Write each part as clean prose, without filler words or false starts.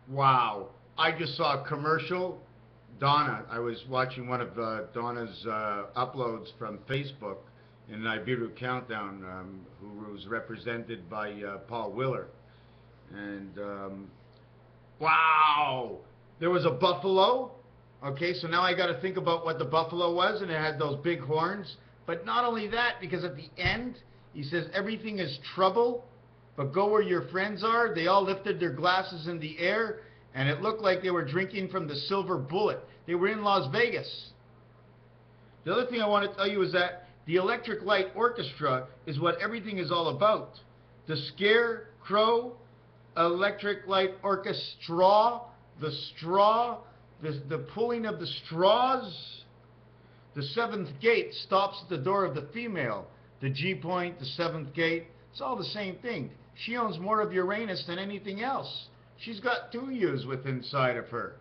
Wow. I just saw a commercial. Donna, I was watching one of Donna's uploads from Facebook in Nibiru Countdown, who was represented by Paul Willer. And wow, there was a buffalo. Okay, so now I got to think about what the buffalo was, and it had those big horns. But not only that, because at the end, he says, everything is trouble, but go where your friends are. They all lifted their glasses in the air, and it looked like they were drinking from the silver bullet. They were in Las Vegas. The other thing I want to tell you is that the Electric Light Orchestra is what everything is all about. The Scarecrow Electric Light Orchestra, the straw, the pulling of the straws. The seventh gate stops at the door of the female. The G point, the seventh gate, it's all the same thing. She owns more of Uranus than anything else. She's got two U's within inside of her.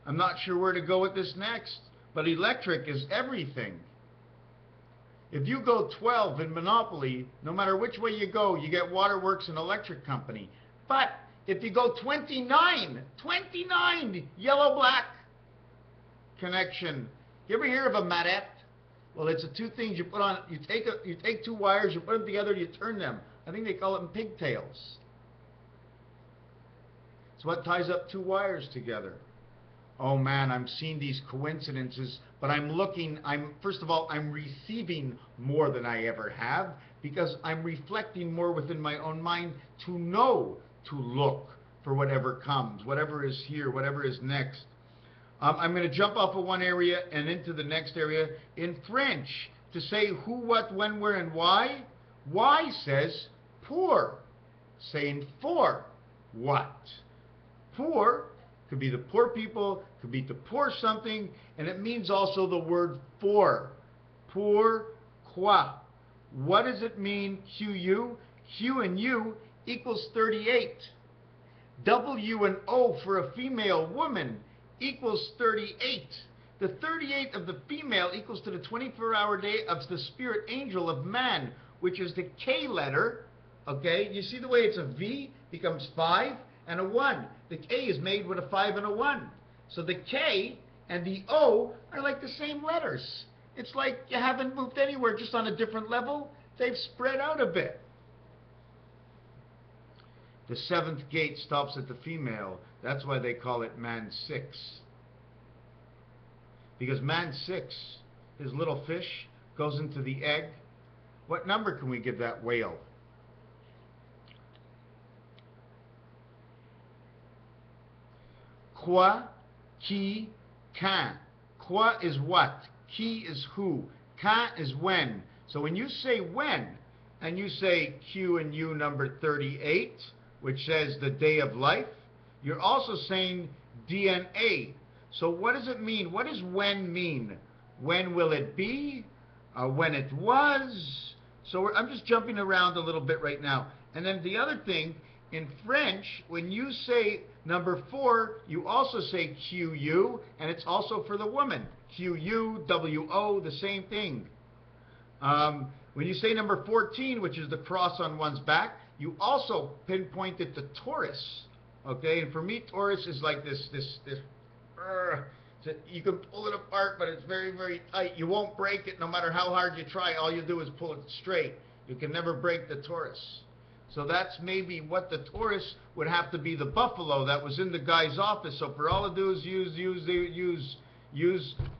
I'm not sure where to go with this next, but electric is everything. If you go 12 in Monopoly, no matter which way you go, you get Waterworks and Electric Company. But if you go 29, yellow-black connection. You ever hear of a madette? Well, it's the two things you put on. You take two wires, you put them together, you turn them. I think they call it pigtails. It's what ties up two wires together. Oh man, I'm seeing these coincidences, but first of all, I'm receiving more than I ever have because I'm reflecting more within my own mind to know to look for whatever comes, whatever is here, whatever is next. I'm going to jump off of one area and into the next area. In French, to say who, what, when, where, and why, why says pour, saying for what. Pour could be the poor people, could be to pour something, and it means also the word for. Pour quoi. What does it mean, Q-U? Q and U equals 38. W and O for a female woman equals 38. The 38 of the female equals to the 24-hour day of the spirit angel of man, which is the K letter. Okay, you see the way it's a V becomes 5 and a 1. The K is made with a 5 and a 1. So the K and the O are like the same letters. It's like you haven't moved anywhere, just on a different level. They've spread out a bit. The seventh gate stops at the female. That's why they call it man 6. Because man 6, his little fish, goes into the egg. What number can we give that whale? Quoi, qui, quand. Quoi is what? Qui is who? Quand is when. So when you say when, and you say Q and U number 38, which says the day of life, you're also saying DNA. So what does it mean? What does when mean? When will it be? When it was? So I'm just jumping around a little bit right now. And then the other thing, in French, when you say number 4, you also say QU, and it's also for the woman. QU, WO, the same thing. When you say number 14, which is the cross on one's back, you also pinpoint it to Taurus. Okay, and for me, Taurus is like this. You can pull it apart, but it's very, very tight. You won't break it no matter how hard you try. All you do is pull it straight. You can never break the Taurus. So that's maybe what the Taurus would have to be, the buffalo that was in the guy's office. So for all to do is use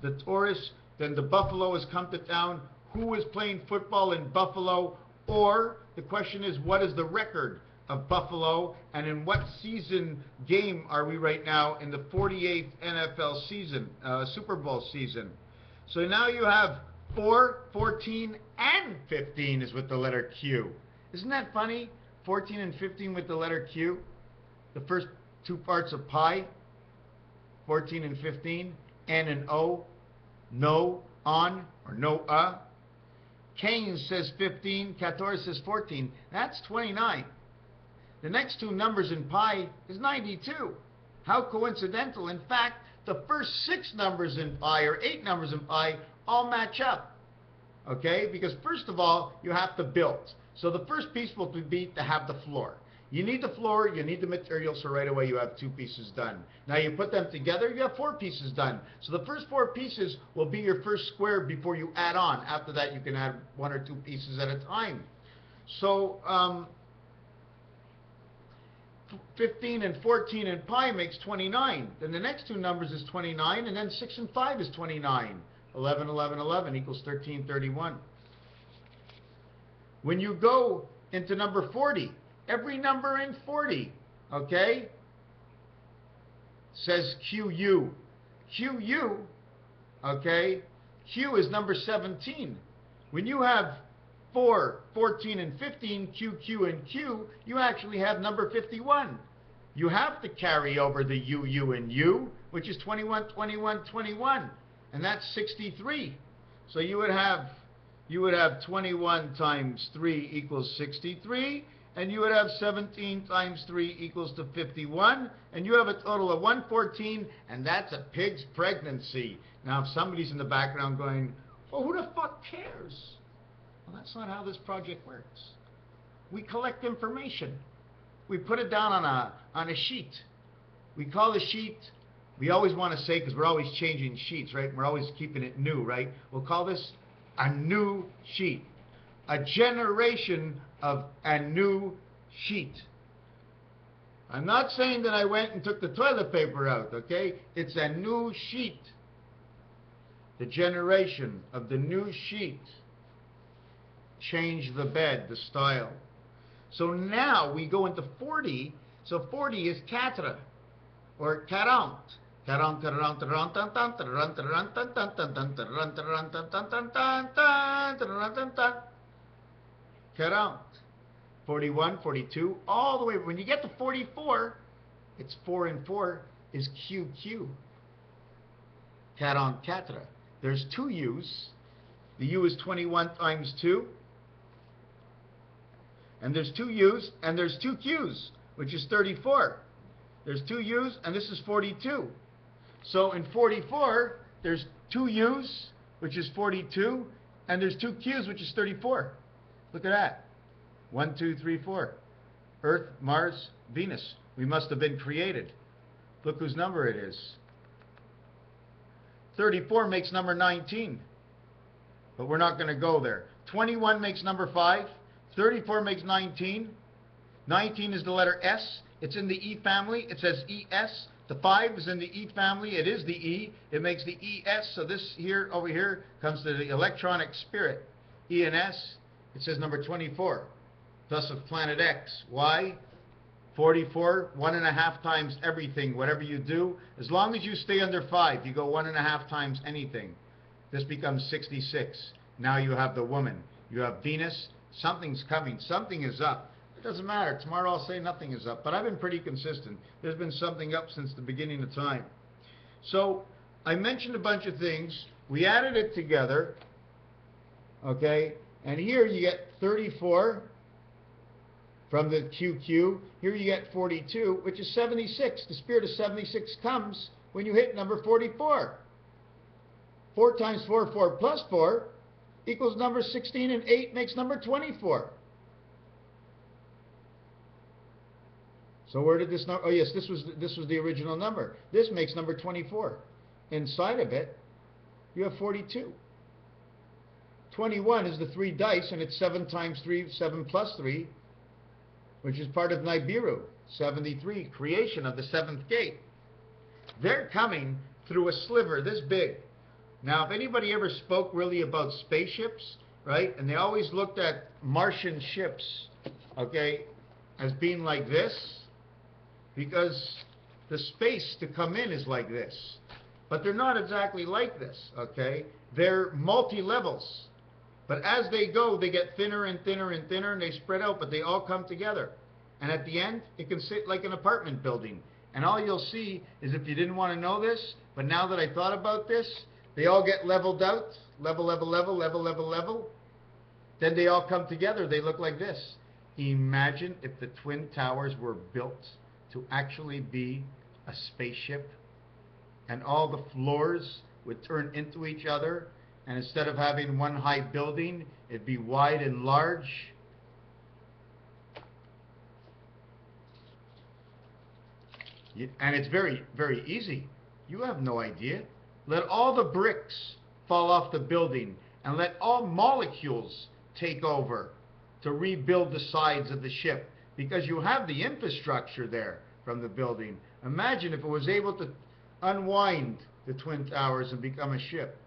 the Taurus. Then the buffalo has come to town. Who is playing football in Buffalo? Or the question is, what is the record of Buffalo, and in what season game are we right now in the 48th NFL season, Super Bowl season? So now you have 4, 14, and 15 is with the letter Q. Isn't that funny? 14 and 15 with the letter Q. The first two parts of pi, 14 and 15, N and O, no, on, or no, Cain says 15, 14 says 14. That's 29. The next two numbers in pi is 92. How coincidental. In fact, the first 6 numbers in pi, or 8 numbers in pi, all match up. Okay? Because first of all, you have to build. So the first piece will be to have the floor. You need the floor, you need the material, so right away you have 2 pieces done. Now you put them together, you have 4 pieces done. So the first 4 pieces will be your first square before you add on. After that, you can add 1 or 2 pieces at a time. So 15 and 14 and pi makes 29. Then the next 2 numbers is 29, and then 6 and 5 is 29. 11, 11, 11 equals 13, 31. When you go into number 40, every number in 40, okay, says QU. QU, okay, Q is number 17. When you have 4, 14, and 15, Q, Q, and Q, you actually have number 51. You have to carry over the U, U, and U, which is 21, 21, 21, and that's 63. So you would have 21 times 3 equals 63, and you would have 17 times 3 equals to 51, and you have a total of 114, and that's a pig's pregnancy. Now, if somebody's in the background going, well, who the fuck cares? Well, that's not how this project works. We collect information. We put it down on a sheet. We call the sheet, we always want to say, because we're always changing sheets, right? We're always keeping it new, right? We'll call this a new sheet. A generation of a new sheet. I'm not saying that I went and took the toilet paper out, okay? It's a new sheet. The generation of the new sheet. Change the bed, the style. So now we go into 40. So 40 is quatre, or 40. 41, 42, all the way. When you get to 44, it's 4 and 4 is QQ. 44. There's 2 U's. The U is 21 times 2. And there's 2 U's, and there's 2 Q's, which is 34. There's 2 U's, and this is 42. So in 44, there's 2 U's, which is 42, and there's 2 Q's, which is 34. Look at that. 1, 2, 3, 4. Earth, Mars, Venus. We must have been created. Look whose number it is. 34 makes number 19. But we're not going to go there. 21 makes number 5. 34 makes 19. 19 is the letter S. It's in the E family. It says ES. The 5 is in the E family. It is the E. It makes the ES. So this here, over here, comes to the electronic spirit. E and S. It says number 24. Thus of planet X. Why? 44, 1.5 times everything, whatever you do. As long as you stay under 5, you go 1.5 times anything. This becomes 66. Now you have the woman. You have Venus. Something's coming. Something is up. It doesn't matter. Tomorrow I'll say nothing is up. But I've been pretty consistent. There's been something up since the beginning of time. So I mentioned a bunch of things. We added it together. Okay. And here you get 34 from the QQ. Here you get 42, which is 76. The spirit of 76 comes when you hit number 44. 4 times 4, 4 plus 4 equals number 16, and 8 makes number 24. So where did this number? Oh yes, this was the original number. This makes number 24. Inside of it, you have 42. 21 is the 3 dice, and it's 7 times 3, 7 plus 3, which is part of Nibiru. 73, creation of the 7th gate. They're coming through a sliver this big. Now, if anybody ever spoke really about spaceships, right, and they always looked at Martian ships, okay, as being like this, because the space to come in is like this. But they're not exactly like this, okay? They're multi-levels. But as they go, they get thinner and thinner and thinner, and they spread out, but they all come together. And at the end, it can sit like an apartment building. And all you'll see is, if you didn't want to know this, but now that I thought about this, they all get leveled out, level, level, level, level, level, level. Then they all come together. They look like this. Imagine if the Twin Towers were built to actually be a spaceship, and all the floors would turn into each other, and instead of having one high building, it'd be wide and large. And it's very, very easy. You have no idea. Let all the bricks fall off the building and let all molecules take over to rebuild the sides of the ship because you have the infrastructure there from the building. Imagine if it was able to unwind the Twin Towers and become a ship.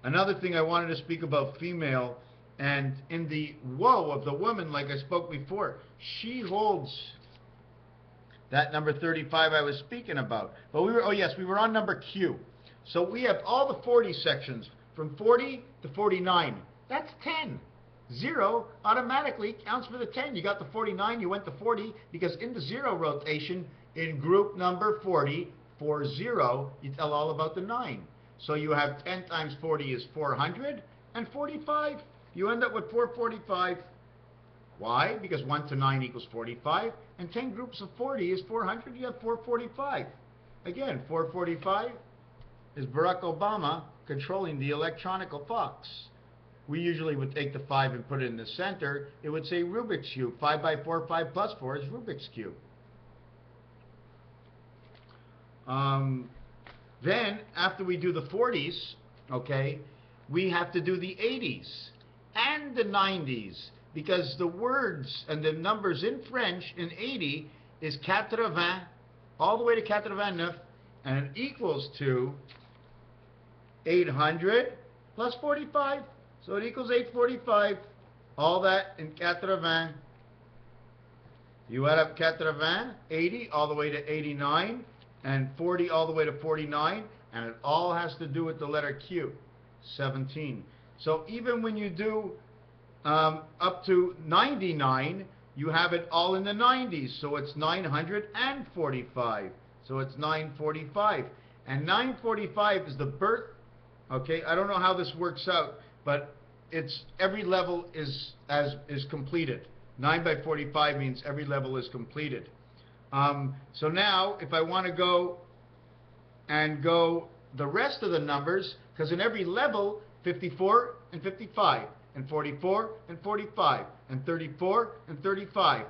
Another thing I wanted to speak about female, and in the woe of the woman, like I spoke before, she holds that number 35 I was speaking about. But we were on number Q. So we have all the 40 sections from 40 to 49. That's 10. 0 automatically counts for the 10. You got the 49, you went to 40, because in the 0 rotation, in group number 40, 40, you tell all about the 9. So you have 10 times 40 is 400, and 45, you end up with 445. Why? Because 1 to 9 equals 45, and 10 groups of 40 is 400, you have 445. Again, 445 is Barack Obama controlling the electronical clocks. We usually would take the 5 and put it in the center. It would say Rubik's Cube. 5 by 4, 5 plus 4 is Rubik's Cube. Then, after we do the 40s, okay, we have to do the 80s and the 90s, because the words and the numbers in French in 80 is 80, all the way to 89, and it equals to 800 plus 45. So it equals 845. All that in 80. You add up 80, 80 all the way to 89, and 40 all the way to 49, and it all has to do with the letter Q, 17. So even when you do up to 99, you have it all in the 90s. So it's 945. So it's 945. And 945 is the birth. Okay, I don't know how this works out, but it's every level is completed. 9 by 45 means every level is completed. So now, if I want to go the rest of the numbers, because in every level, 54 and 55, and 44 and 45, and 34 and 35.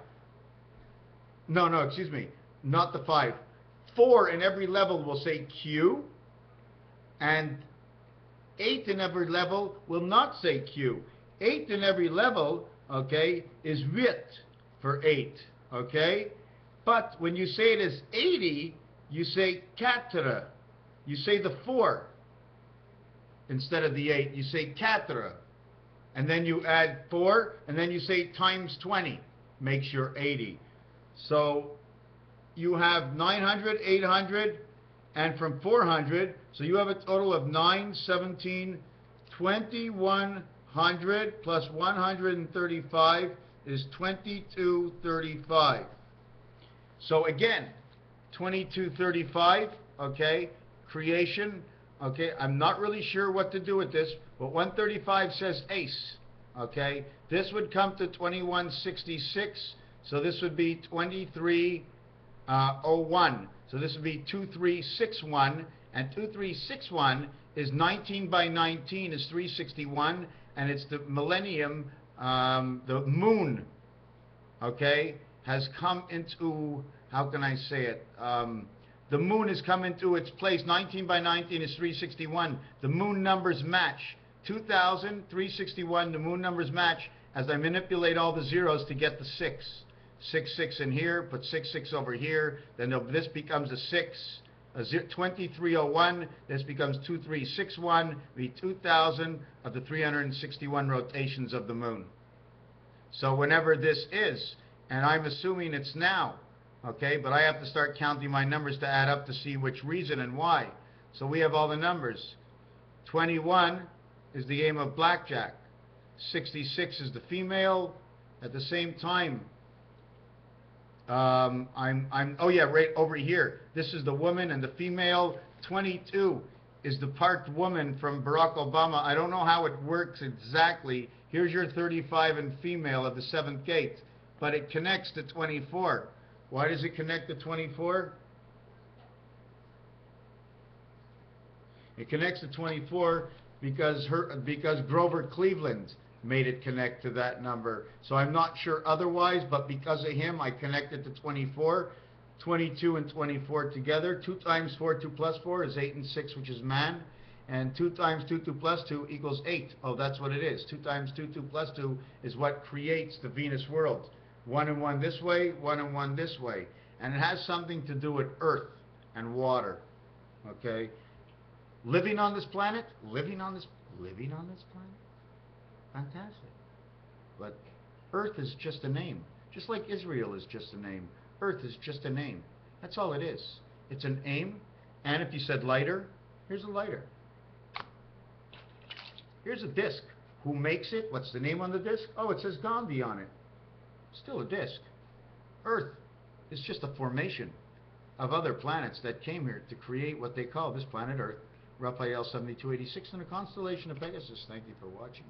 No, excuse me, not the 5. 4 in every level will say Q, and 8 in every level will not say Q. 8 in every level, okay, is 8 for 8, okay? But when you say it as 80, you say 4. You say the 4 instead of the 8. You say 4. And then you add 4, and then you say times 20 makes your 80. So you have 900, 800, and from 400, so you have a total of 917, 2100 plus 135 is 2235. So again, 2235, okay, creation, okay, I'm not really sure what to do with this, but 135 says ace, okay, this would come to 2166, so this would be 2301, so this would be 2361, and 2361 is 19 by 19 is 361, and it's the millennium, the moon, okay, has come into, how can I say it, the moon has come into its place. 19 by 19 is 361. The moon numbers match. 2000, 361, the moon numbers match as I manipulate all the zeros to get the 6. 6, 6 in here, put 6, 6 over here, then this becomes a 6. 2301, this becomes 2361, the 2000 of the 361 rotations of the moon. So whenever this is, and I'm assuming it's now, okay, but I have to start counting my numbers to add up to see which reason and why. So we have all the numbers. 21 is the game of blackjack. 66 is the female. At the same time, oh yeah, right over here. This is the woman and the female. 22 is the parked woman from Barack Obama. I don't know how it works exactly. Here's your 35 and female of the 7th gate, but it connects to 24. Why does it connect to 24? It connects to 24 because Grover Cleveland made it connect to that number. So I'm not sure otherwise, but because of him, I connected to 24. 22 and 24 together. 2 times 4, 2 plus 4 is 8 and 6, which is man. And 2 times 2, 2 plus 2 equals 8. Oh, that's what it is. 2 times 2, 2 plus 2 is what creates the Venus world. 1 and 1 this way, 1 and 1 this way. And it has something to do with earth and water. Okay? Living on this planet, living on this planet, fantastic. But earth is just a name. Just like Israel is just a name. Earth is just a name. That's all it is. It's an aim. And if you said lighter, here's a lighter. Here's a disc. Who makes it? What's the name on the disc? Oh, it says Gandhi on it. Still a disc. Earth is just a formation of other planets that came here to create what they call this planet Earth. Raphael 7286 in the constellation of Pegasus. Thank you for watching.